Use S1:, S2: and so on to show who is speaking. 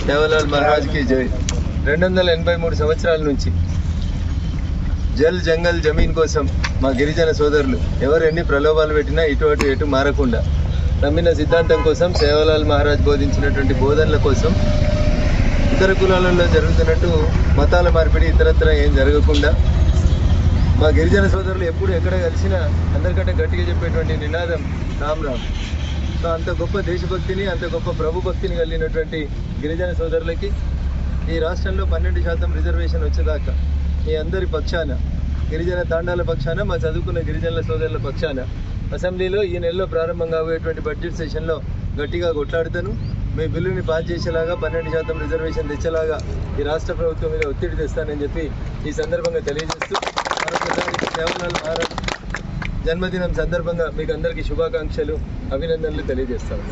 S1: సేవలాల్ మహారాజ్కి జై. 283 సంవత్సరాల నుంచి జల్ జంగల్ జమీన్ కోసం మా గిరిజన సోదరులు ఎవరు ఎన్ని ప్రలోభాలు పెట్టినా ఇటు అటు ఎటు మారకుండా నమ్మిన సిద్ధాంతం కోసం సేవలాల్ మహారాజ్ బోధించినటువంటి బోధనల కోసం ఇతర కులాలలో జరుగుతున్నట్టు మతాల మార్పిడి ఇతరత్ర ఏం జరగకుండా మా గిరిజన సోదరులు ఎప్పుడు ఎక్కడ కలిసినా అందరికంటే గట్టిగా చెప్పేటువంటి నినాదం రామ్ రామ్. సో అంత గొప్ప దేశభక్తిని అంత గొప్ప ప్రభుభక్తిని కలిగినటువంటి గిరిజన సోదరులకి ఈ రాష్ట్రంలో 12% రిజర్వేషన్ వచ్చేదాకా మీ అందరి పక్షాన గిరిజన తాండాల పక్షాన మా చదువుకున్న గిరిజనుల సోదరుల పక్షాన అసెంబ్లీలో ఈ నెలలో ప్రారంభం కాబోయేటువంటి బడ్జెట్ సెషన్లో గట్టిగా కొట్లాడుతాను. మీ బిల్లుని పాస్ చేసేలాగా 12% రిజర్వేషన్ తెచ్చేలాగా ఈ రాష్ట్ర ప్రభుత్వం మీద ఒత్తిడి తెస్తానని చెప్పి ఈ సందర్భంగా తెలియజేస్తూ మరొకసారి సేవలాల్ మహారాజ్ జన్మదినం సందర్భంగా మీకు అందరికీ శుభాకాంక్షలు, అభినందనలు తెలియజేస్తాను.